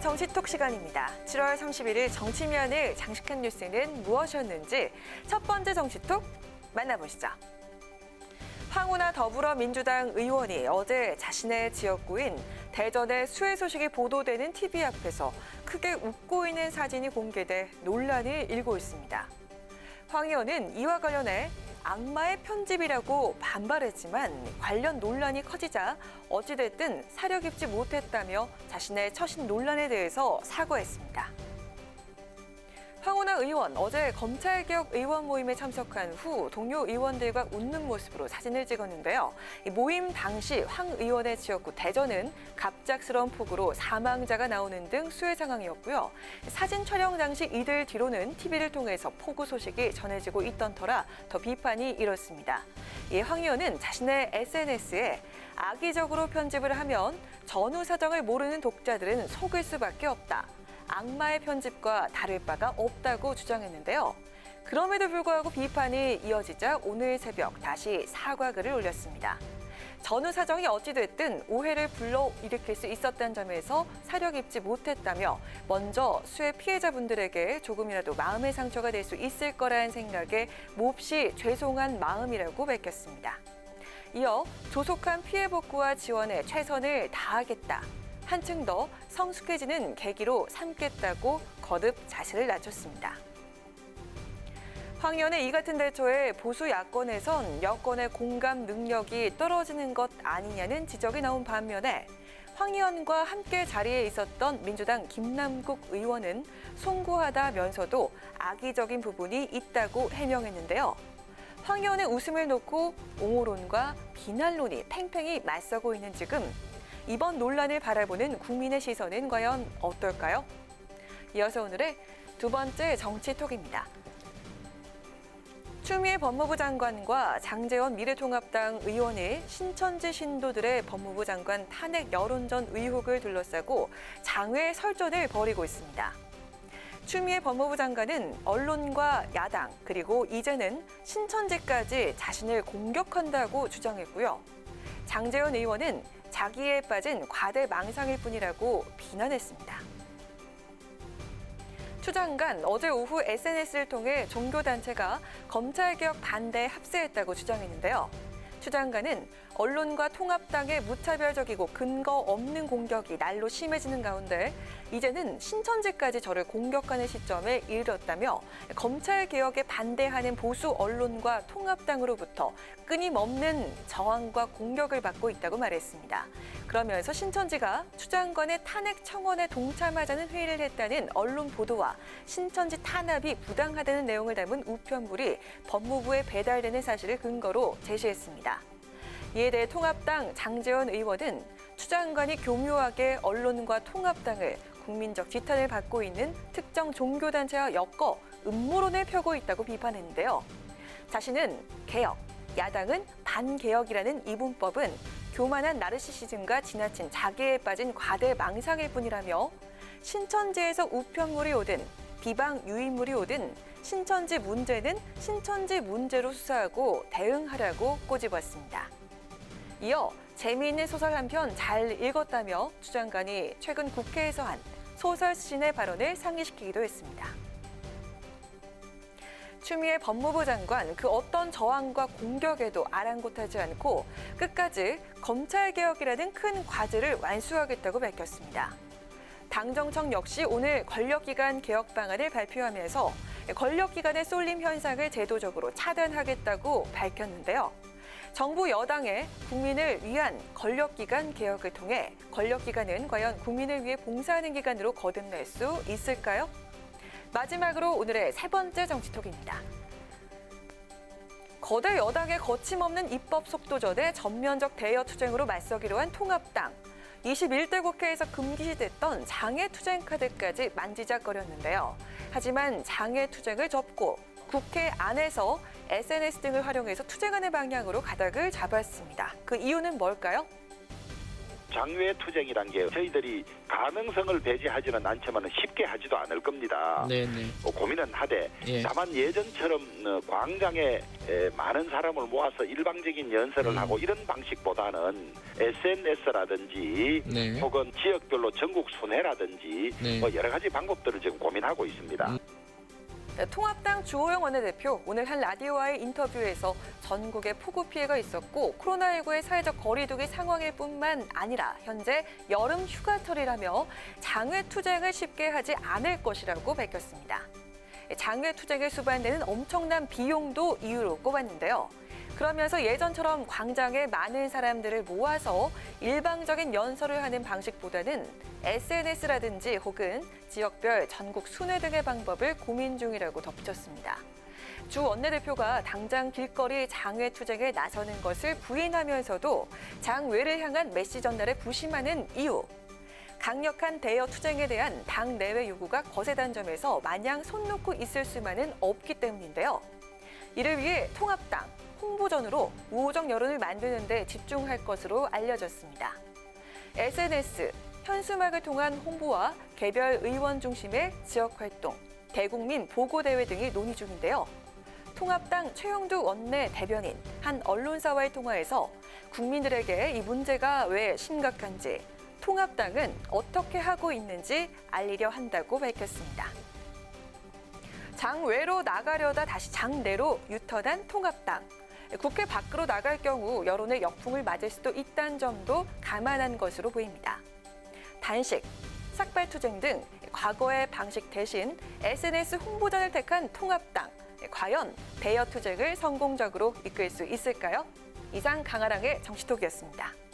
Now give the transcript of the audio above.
정치톡 시간입니다. 7월 31일 정치면을 장식한 뉴스는 무엇이었는지 첫 번째 정치톡 만나보시죠. 황운하 더불어민주당 의원이 어제 자신의 지역구인 대전의 수해 소식이 보도되는 TV 앞에서 크게 웃고 있는 사진이 공개돼 논란이 일고 있습니다. 황 의원은 이와 관련해 악마의 편집이라고 반발했지만 관련 논란이 커지자 어찌됐든 사려 깊지 못했다며 자신의 처신 논란에 대해서 사과했습니다. 황운하 의원 어제 검찰개혁 의원 모임에 참석한 후 동료 의원들과 웃는 모습으로 사진을 찍었는데요. 이 모임 당시 황 의원의 지역구 대전은 갑작스러운 폭우로 사망자가 나오는 등 수해 상황이었고요. 사진 촬영 당시 이들 뒤로는 TV를 통해서 폭우 소식이 전해지고 있던 터라 더 비판이 일었습니다. 황 의원은 자신의 SNS에 악의적으로 편집을 하면 전후 사정을 모르는 독자들은 속을 수밖에 없다. 악마의 편집과 다를 바가 없다고 주장했는데요. 그럼에도 불구하고 비판이 이어지자 오늘 새벽 다시 사과글을 올렸습니다. 전후 사정이 어찌됐든 오해를 불러일으킬 수 있었다는 점에서 사려 깊지 못했다며 먼저 수해 피해자분들에게 조금이라도 마음의 상처가 될 수 있을 거라는 생각에 몹시 죄송한 마음이라고 밝혔습니다. 이어 조속한 피해 복구와 지원에 최선을 다하겠다. 한층 더 성숙해지는 계기로 삼겠다고 거듭 자신을 낮췄습니다. 황 의원의 이 같은 대처에 보수 야권에선 여권의 공감 능력이 떨어지는 것 아니냐는 지적이 나온 반면에 황 의원과 함께 자리에 있었던 민주당 김남국 의원은 송구하다면서도 악의적인 부분이 있다고 해명했는데요. 황 의원의 웃음을 놓고 옹호론과 비난론이 팽팽히 맞서고 있는 지금 이번 논란을 바라보는 국민의 시선은 과연 어떨까요? 이어서 오늘의 두 번째 정치톡입니다. 추미애 법무부 장관과 장제원 미래통합당 의원이 신천지 신도들의 법무부 장관 탄핵 여론전 의혹을 둘러싸고 장외 설전을 벌이고 있습니다. 추미애 법무부 장관은 언론과 야당 그리고 이제는 신천지까지 자신을 공격한다고 주장했고요. 장제원 의원은 자기에 빠진 과대망상일 뿐이라고 비난했습니다. 추 장관 어제 오후 SNS를 통해 종교단체가 검찰개혁 반대에 합세했다고 주장했는데요. 추 장관은 언론과 통합당의 무차별적이고 근거 없는 공격이 날로 심해지는 가운데 이제는 신천지까지 저를 공격하는 시점에 이르렀다며 검찰개혁에 반대하는 보수 언론과 통합당으로부터 끊임없는 저항과 공격을 받고 있다고 말했습니다. 그러면서 신천지가 추 장관의 탄핵 청원에 동참하자는 회의를 했다는 언론 보도와 신천지 탄압이 부당하다는 내용을 담은 우편물이 법무부에 배달되는 사실을 근거로 제시했습니다. 이에 대해 통합당 장제원 의원은 추 장관이 교묘하게 언론과 통합당을 국민적 지탄을 받고 있는 특정 종교단체와 엮어 음모론을 펴고 있다고 비판했는데요. 자신은 개혁, 야당은 반개혁이라는 이분법은 교만한 나르시시즘과 지나친 자기에 빠진 과대망상일 뿐이라며 신천지에서 우편물이 오든 비방 유인물이 오든 신천지 문제는 신천지 문제로 수사하고 대응하라고 꼬집었습니다. 이어 재미있는 소설 한 편 잘 읽었다며 추 장관이 최근 국회에서 한 소설 시인의 발언을 상기시키기도 했습니다. 추미애 법무부 장관 그 어떤 저항과 공격에도 아랑곳하지 않고 끝까지 검찰개혁이라는 큰 과제를 완수하겠다고 밝혔습니다. 당정청 역시 오늘 권력기관 개혁 방안을 발표하면서 권력기관의 쏠림 현상을 제도적으로 차단하겠다고 밝혔는데요. 정부 여당의 국민을 위한 권력기관 개혁을 통해 권력기관은 과연 국민을 위해 봉사하는 기관으로 거듭날 수 있을까요? 마지막으로 오늘의 세 번째 정치톡입니다. 거대 여당의 거침없는 입법 속도전에 전면적 대여 투쟁으로 맞서기로 한 통합당. 21대 국회에서 금기시됐던 장외투쟁 카드까지 만지작거렸는데요. 하지만 장외투쟁을 접고 국회 안에서 SNS 등을 활용해서 투쟁하는 방향으로 가닥을 잡았습니다. 그 이유는 뭘까요? 장외 투쟁이란 게 저희들이 가능성을 배제하지는 않지만 쉽게 하지도 않을 겁니다. 네네. 고민은 하되 예. 다만 예전처럼 광장에 많은 사람을 모아서 일방적인 연설을 하고 이런 방식보다는 SNS라든지 네. 혹은 지역별로 전국 순회라든지 네. 뭐 여러 가지 방법들을 지금 고민하고 있습니다. 네, 통합당 주호영 원내대표 오늘 한 라디오와의 인터뷰에서 전국에 폭우 피해가 있었고 코로나19의 사회적 거리두기 상황일 뿐만 아니라 현재 여름 휴가철이라며 장외 투쟁을 쉽게 하지 않을 것이라고 밝혔습니다. 장외 투쟁에 수반되는 엄청난 비용도 이유로 꼽았는데요. 그러면서 예전처럼 광장에 많은 사람들을 모아서 일방적인 연설을 하는 방식보다는 SNS라든지 혹은 지역별 전국 순회 등의 방법을 고민 중이라고 덧붙였습니다. 주 원내대표가 당장 길거리 장외 투쟁에 나서는 것을 부인하면서도 장외를 향한 메시지 전달에 부심하는 이유. 강력한 대여 투쟁에 대한 당 내외 요구가 거세단 점에서 마냥 손 놓고 있을 수만은 없기 때문인데요. 이를 위해 통합당 홍보전으로 우호적 여론을 만드는 데 집중할 것으로 알려졌습니다. SNS, 현수막을 통한 홍보와 개별 의원 중심의 지역활동, 대국민 보고대회 등이 논의 중인데요. 통합당 최영두 원내 대변인 한 언론사와의 통화에서 국민들에게 이 문제가 왜 심각한지, 통합당은 어떻게 하고 있는지 알리려 한다고 밝혔습니다. 장외로 나가려다 다시 장내로 유턴한 통합당. 국회 밖으로 나갈 경우 여론의 역풍을 맞을 수도 있다는 점도 감안한 것으로 보입니다. 단식, 삭발투쟁 등 과거의 방식 대신 SNS 홍보전을 택한 통합당. 과연 대여 투쟁을 성공적으로 이끌 수 있을까요? 이상 강아랑의 정치톡이었습니다.